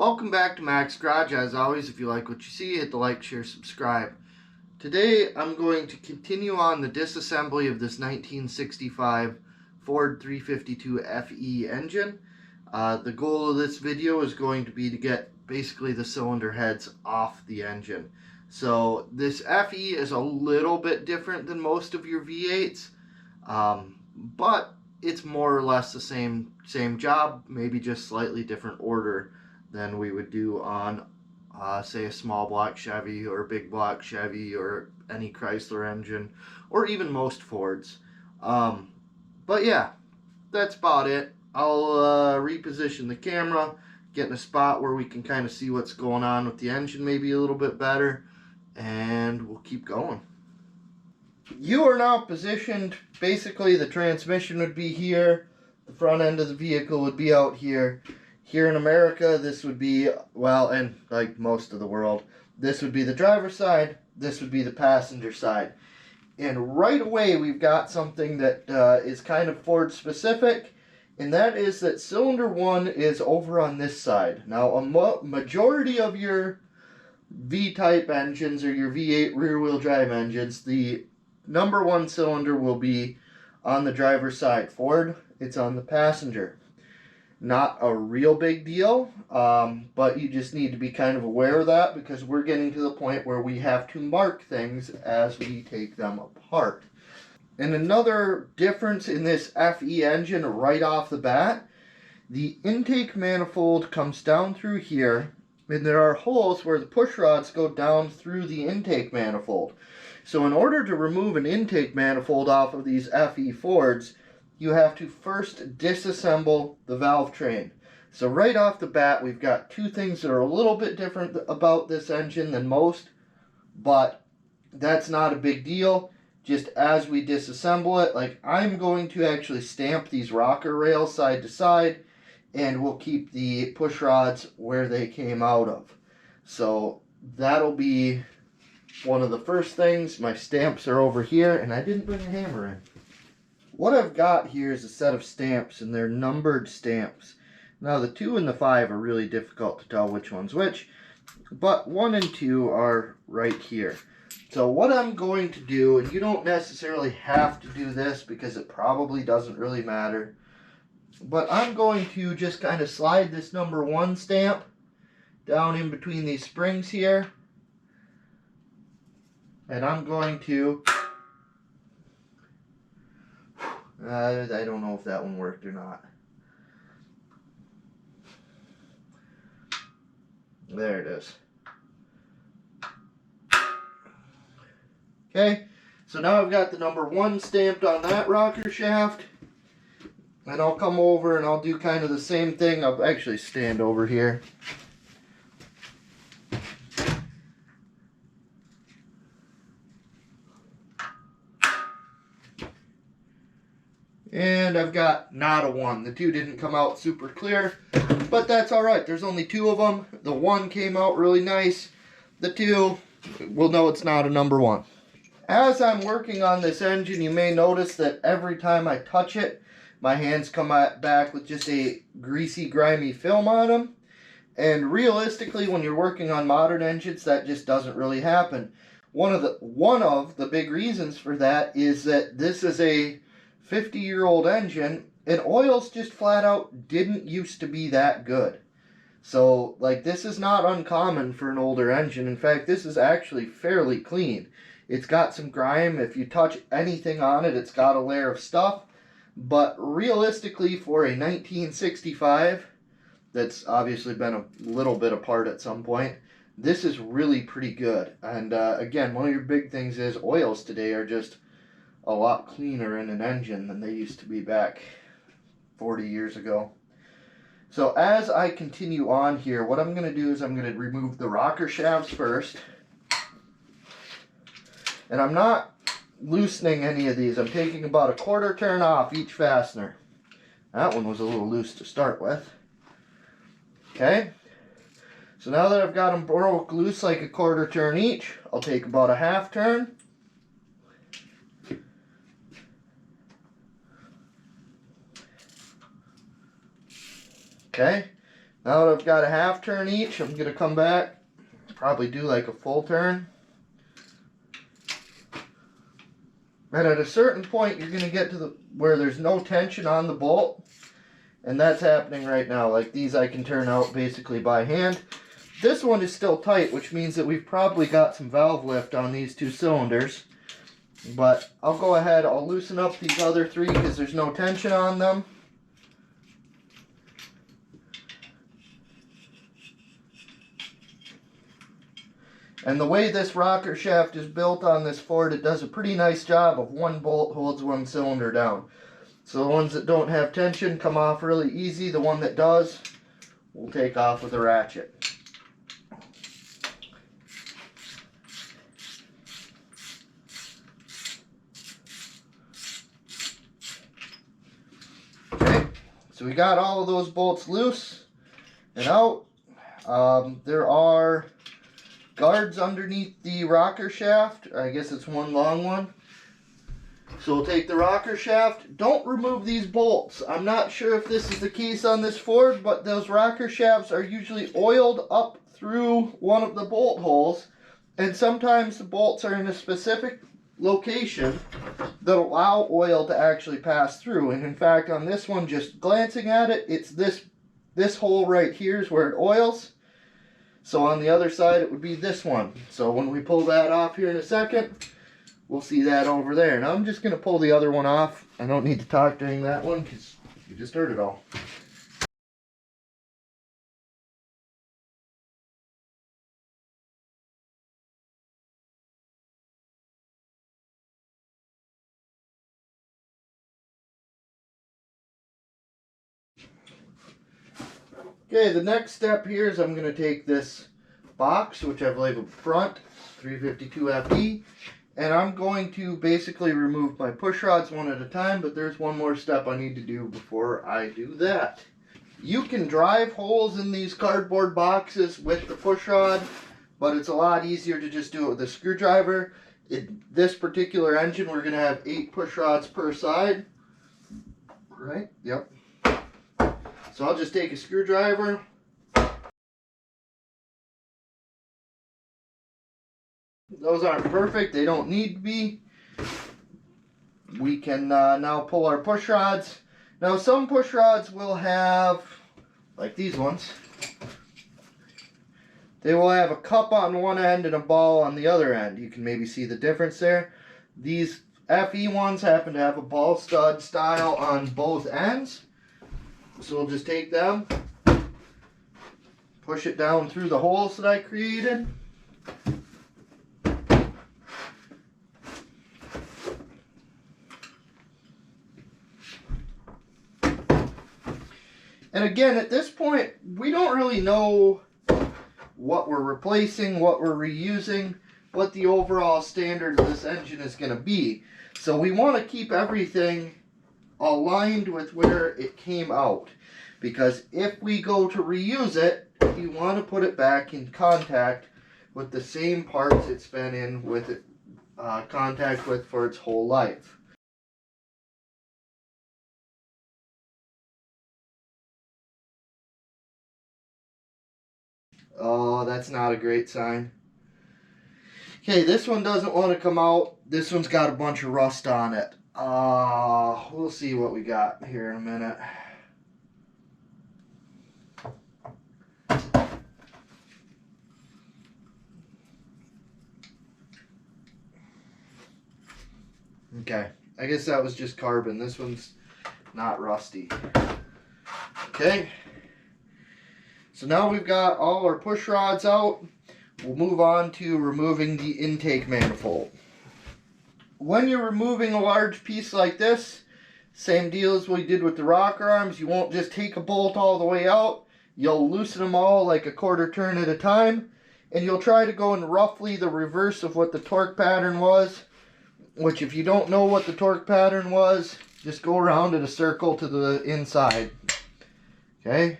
Welcome back to Mac's Garage. As always, if you like what you see, hit the like, share, subscribe. Today, I'm going to continue on the disassembly of this 1965 Ford 352 FE engine. The goal of this video is going to be to get basically the cylinder heads off the engine. So this FE is a little bit different than most of your V8s, but it's more or less the same job, maybe just slightly different order than we would do on say a small block Chevy or a big block Chevy or any Chrysler engine or even most Fords. But yeah, that's about it. I'll reposition the camera, get in a spot where we can kind of see what's going on with the engine maybe a little bit better, and we'll keep going. You are now positioned. Basically the transmission would be here, the front end of the vehicle would be out here. Here in America, this would be, well, and like most of the world, this would be the driver's side, this would be the passenger side. And right away, we've got something that is kind of Ford specific, and that is that cylinder 1 is over on this side. Now, a majority of your V-type engines or your V8 rear-wheel drive engines, the number 1 cylinder will be on the driver's side. Ford, it's on the passenger. Not a real big deal, but you just need to be kind of aware of that because we're getting to the point where we have to mark things as we take them apart. And another difference in this FE engine right off the bat, the intake manifold comes down through here, and there are holes where the push rods go down through the intake manifold. So in order to remove an intake manifold off of these FE Fords, you have to first disassemble the Valvetrain. So right off the bat, we've got two things that are a little bit different about this engine than most, but that's not a big deal. Just as we disassemble it, like I'm going to actually stamp these rocker rails side to side, and we'll keep the push rods where they came out of. So that'll be one of the first things. My stamps are over here, and I didn't bring a hammer in. What I've got here is a set of stamps, and they're numbered stamps. Now the 2 and the 5 are really difficult to tell which one's which, but 1 and 2 are right here. So what I'm going to do, and you don't necessarily have to do this because it probably doesn't really matter, but I'm going to just kind of slide this number 1 stamp down in between these springs here, and I'm going to I don't know if that one worked or not. There it is. Okay, so now I've got the number 1 stamped on that rocker shaft. And I'll come over and I'll do kind of the same thing. I'll actually stand over here. And I've got not a 1. The 2 didn't come out super clear, but that's alright. There's only 2 of them. The 1 came out really nice. The 2, we'll know it's not a number 1. As I'm working on this engine, you may notice that every time I touch it, my hands come back with just a greasy, grimy film on them. And realistically, when you're working on modern engines, that just doesn't really happen. One of the big reasons for that is that this is a 50-year-old engine, and oils just flat out didn't used to be that good. So, like, this is not uncommon for an older engine. In fact, this is actually fairly clean. It's got some grime. If you touch anything on it, it's got a layer of stuff. But realistically, for a 1965, that's obviously been a little bit apart at some point, this is really pretty good. And again, one of your big things is oils today are just a lot cleaner in an engine than they used to be back 40 years ago. So as I continue on here, what I'm going to do is I'm going to remove the rocker shafts first. And I'm not loosening any of these. I'm taking about a 1/4 turn off each fastener. That one was a little loose to start with. Okay. So now that I've got them broke loose like a 1/4 turn each, I'll take about a 1/2 turn. Okay, Now that I've got a half turn each, I'm going to come back, probably do like a full turn. And at a certain point, you're going to get to where there's no tension on the bolt. And that's happening right now. Like these I can turn out basically by hand. This one is still tight, which means that we've probably got some valve lift on these 2 cylinders. But I'll go ahead, I'll loosen up these other 3 because there's no tension on them. And the way this rocker shaft is built on this Ford, it does a pretty nice job of 1 bolt holds 1 cylinder down. So the ones that don't have tension come off really easy. The one that does, we'll take off with a ratchet. Okay, so we got all of those bolts loose and out. There are guards underneath the rocker shaft. I guess it's 1 long one. So we'll take the rocker shaft. Don't remove these bolts. I'm not sure if this is the case on this Ford, but those rocker shafts are usually oiled up through one of the bolt holes. And sometimes the bolts are in a specific location that allow oil to actually pass through. And in fact, on this one, just glancing at it, it's this hole right here is where it oils. So on the other side, it would be this one. So when we pull that off here in a second, we'll see that over there. Now I'm just going to pull the other one off. I don't need to talk during that one because you just heard it all. Okay, the next step here is I'm going to take this box, which I've labeled front, 352 FE, and I'm going to basically remove my push rods one at a time, but there's one more step I need to do before I do that. You can drive holes in these cardboard boxes with the push rod, but it's a lot easier to just do it with a screwdriver. In this particular engine, we're going to have 8 push rods per side. Right? Yep. So I'll just take a screwdriver. Those aren't perfect. They don't need to be. We can now pull our push rods. Now some push rods will have, like these ones, they will have a cup on one end and a ball on the other end. You can maybe see the difference there. These FE ones happen to have a ball stud style on both ends. So we'll just take them, push it down through the holes that I created. And again, at this point, we don't really know what we're replacing, what we're reusing, what the overall standard of this engine is going to be. So we want to keep everything aligned with where it came out, because if we go to reuse it, you want to put it back in contact with the same parts it's been in with it, contact with for its whole life. Oh, that's not a great sign. Okay, this one doesn't want to come out. This one's got a bunch of rust on it. We'll see what we got here in a minute. Okay, I guess that was just carbon. This one's not rusty. Okay, so now we've got all our push rods out. We'll move on to removing the intake manifold. When you're removing a large piece like this, same deal as we did with the rocker arms. You won't just take a bolt all the way out. You'll loosen them all like a quarter turn at a time, and you'll try to go in roughly the reverse of what the torque pattern was, which if you don't know what the torque pattern was, just go around in a circle to the inside. Okay?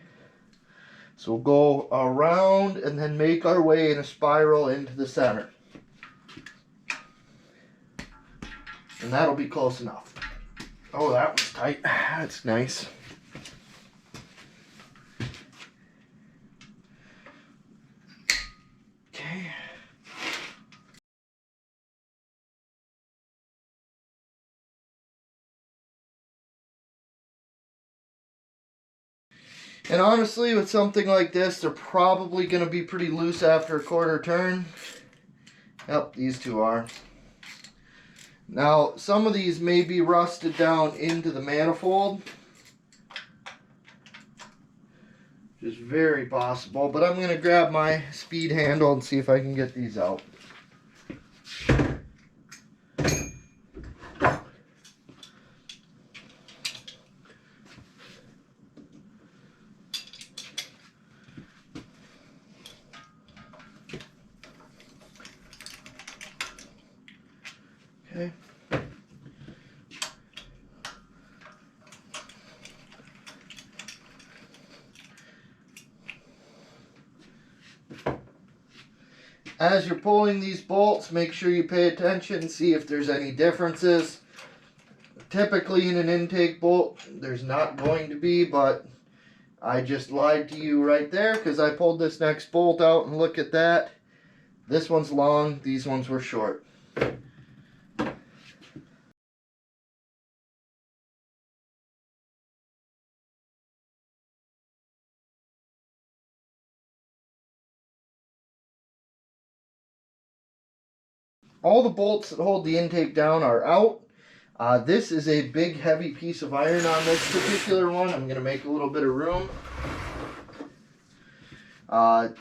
So we'll go around and then make our way in a spiral into the center. And that'll be close enough. Oh, that was tight. That's nice. And honestly, with something like this, they're probably going to be pretty loose after a quarter turn. Yep, these two are. Now, some of these may be rusted down into the manifold. Which is very possible, but I'm going to grab my speed handle and see if I can get these out. Okay. As you're pulling these bolts, make sure you pay attention and see if there's any differences. Typically in an intake bolt, there's not going to be, but I just lied to you right there because I pulled this next bolt out and look at that. This one's long, these ones were short. All the bolts that hold the intake down are out. This is a big heavy piece of iron on this particular one. I'm going to make a little bit of room.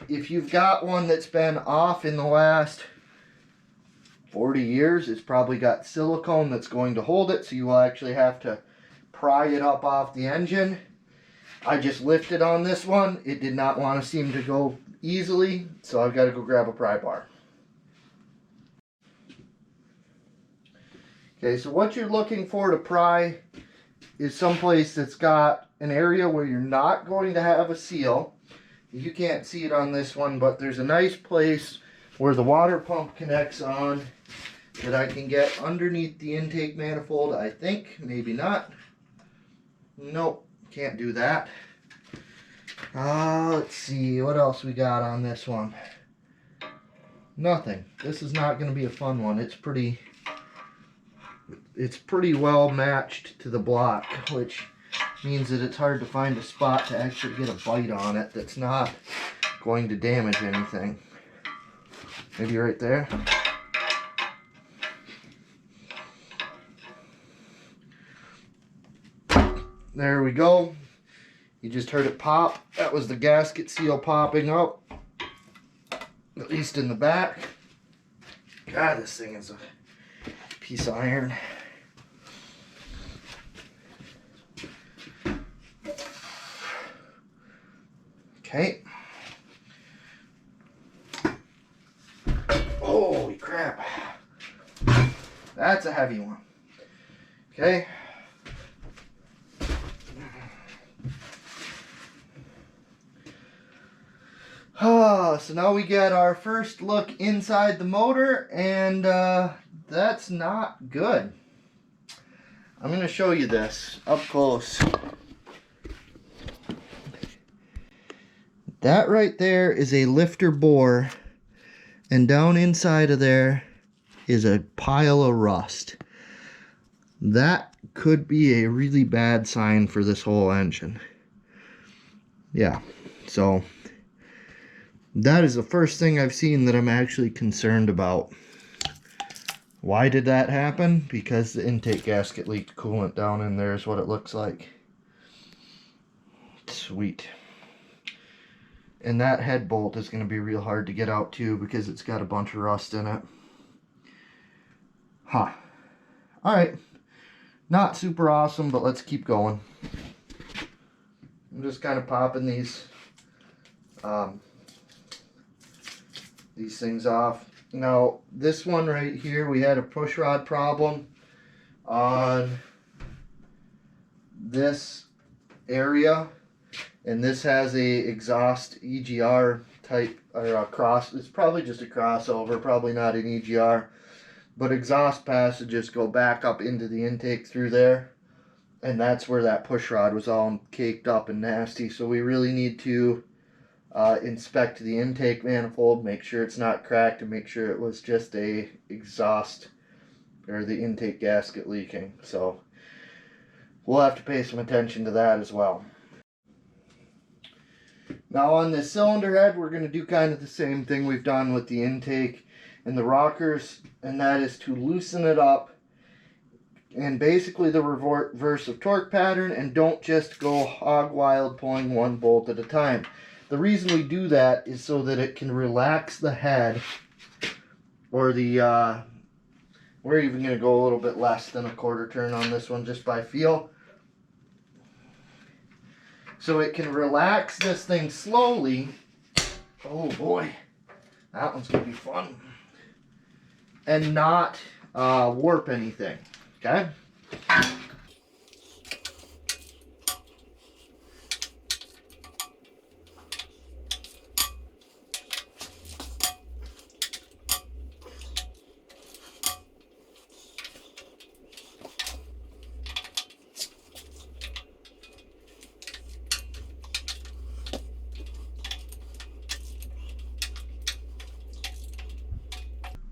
If you've got one that's been off in the last 40 years, it's probably got silicone that's going to hold it, so you will actually have to pry it up off the engine. I just lifted on this one. It did not want to seem to go easily, so I've got to go grab a pry bar. Okay, so what you're looking for to pry is someplace that's got an area where you're not going to have a seal. You can't see it on this one, but there's a nice place where the water pump connects on that I can get underneath the intake manifold, I think. Maybe not. Nope, can't do that. Let's see, what else we got on this one? Nothing. This is not going to be a fun one. It's pretty well matched to the block, which means that it's hard to find a spot to actually get a bite on it that's not going to damage anything. Maybe right there. There we go. You just heard it pop. That was the gasket seal popping up, at least in the back. God, this thing is a piece of iron. Okay. Holy crap. That's a heavy one. Okay. So now we get our first look inside the motor, and that's not good. I'm going to show you this up close. That right there is a lifter bore, and down inside of there is a pile of rust. That could be a really bad sign for this whole engine. Yeah, so that is the first thing I've seen that I'm actually concerned about. Why did that happen? Because the intake gasket leaked coolant down in there is what it looks like. Sweet. And that head bolt is going to be real hard to get out too because it's got a bunch of rust in it. Huh. Alright. Not super awesome, but let's keep going. I'm just kind of popping these things off. Now, this one right here, we had a push rod problem on this area. And this has a exhaust EGR type, or a cross, it's probably just a crossover, probably not an EGR. But exhaust passages go back up into the intake through there. And that's where that push rod was all caked up and nasty. So we really need to inspect the intake manifold, make sure it's not cracked, and make sure it was just a exhaust, or the intake gasket leaking. So we'll have to pay some attention to that as well. Now on this cylinder head, we're going to do kind of the same thing we've done with the intake and the rockers, and that is to loosen it up and basically the reverse of torque pattern, and don't just go hog wild pulling one bolt at a time. The reason we do that is so that it can relax the head, or the we're even going to go a little bit less than a quarter turn on this one just by feel. So it can relax this thing slowly. Oh boy, that one's going to be fun. And not warp anything, okay?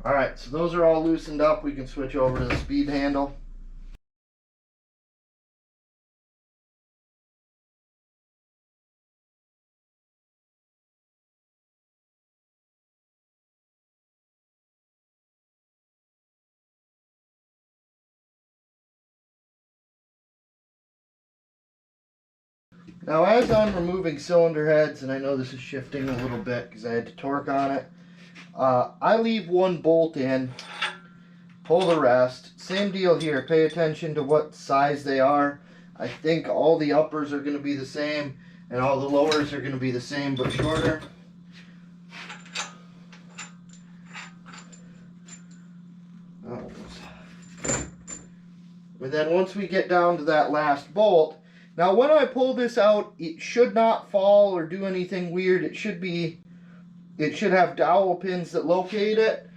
Alright, so those are all loosened up. We can switch over to the speed handle. Now as I'm removing cylinder heads, and I know this is shifting a little bit because I had to torque on it, I leave one bolt in, pull the rest. Same deal here. Pay attention to what size they are. I think all the uppers are going to be the same and all the lowers are going to be the same but shorter. And then once we get down to that last bolt, now when I pull this out, it should not fall or do anything weird. It should have dowel pins that locate it,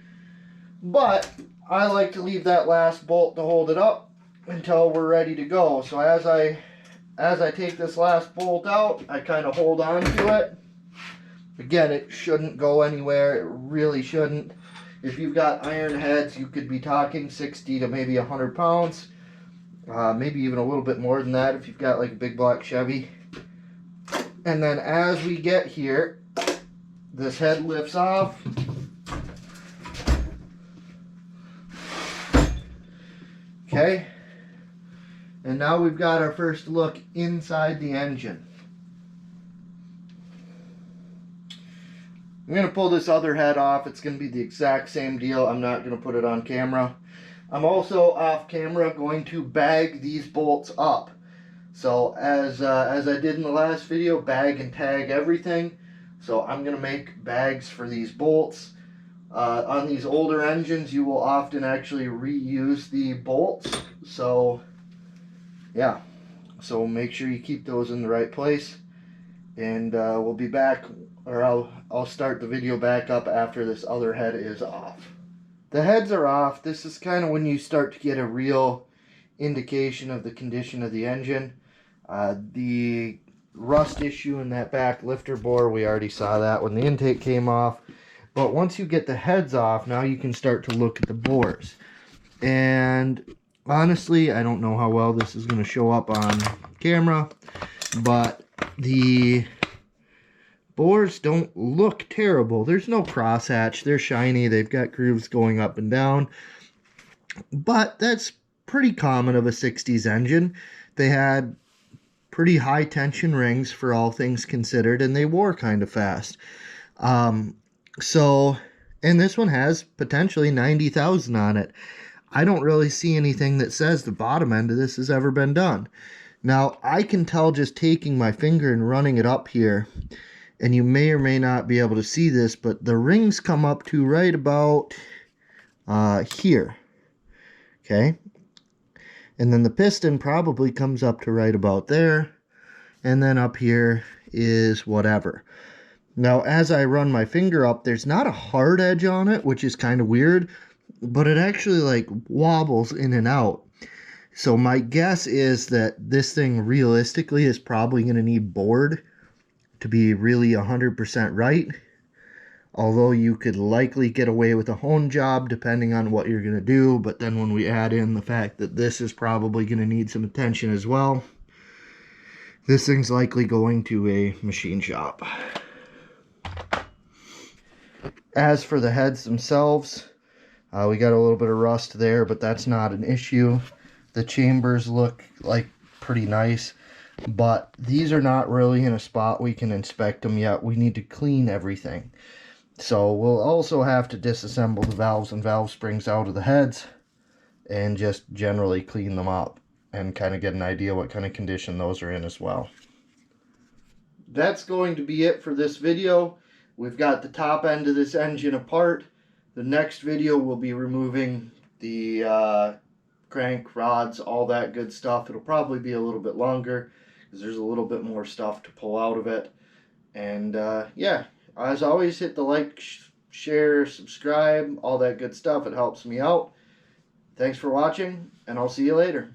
but I like to leave that last bolt to hold it up until we're ready to go. So as I take this last bolt out, I kind of hold on to it. Again, it shouldn't go anywhere. It really shouldn't. If you've got iron heads, you could be talking 60 to maybe 100 pounds. Maybe even a little bit more than that if you've got like a big black Chevy. And then as we get here, this head lifts off. Okay. And now we've got our first look inside the engine. I'm going to pull this other head off. It's going to be the exact same deal. I'm not going to put it on camera. I'm also off camera going to bag these bolts up. So as I did in the last video, bag and tag everything. So I'm going to make bags for these bolts. On these older engines, you will often actually reuse the bolts. So yeah, so make sure you keep those in the right place. And we'll be back, or I'll start the video back up after this other head is off. The heads are off. This is kind of when you start to get a real indication of the condition of the engine. The rust issue in that back lifter bore, we already saw that when the intake came off. But once you get the heads off, now you can start to look at the bores. And honestly, I don't know how well this is going to show up on camera, but the bores don't look terrible. There's no crosshatch. They're shiny. They've got grooves going up and down. But that's pretty common of a 60s engine. They had pretty high tension rings for all things considered, and they wore kind of fast. And this one has potentially 90,000 on it. I don't really see anything that says the bottom end of this has ever been done. Now, I can tell just taking my finger and running it up here, and you may or may not be able to see this, but the rings come up to right about here. Okay? And then the piston probably comes up to right about there. And then up here is whatever. Now, as I run my finger up, there's not a hard edge on it, which is kind of weird, but it actually like wobbles in and out. So my guess is that this thing realistically is probably going to need bored to be really 100% right. Although you could likely get away with a hone job depending on what you're going to do. But then when we add in the fact that this is probably going to need some attention as well, This thing's likely going to a machine shop. As for the heads themselves, we got a little bit of rust there, but that's not an issue. The chambers look like pretty nice, but these are not really in a spot we can inspect them yet. We need to clean everything. So we'll also have to disassemble the valves and valve springs out of the heads and just generally clean them up and kind of get an idea what kind of condition those are in as well. That's going to be it for this video. We've got the top end of this engine apart. The next video will be removing the crank rods, all that good stuff. It'll probably be a little bit longer because there's a little bit more stuff to pull out of it. And yeah, as always, hit the like, share, subscribe, all that good stuff. It helps me out. Thanks for watching, and I'll see you later.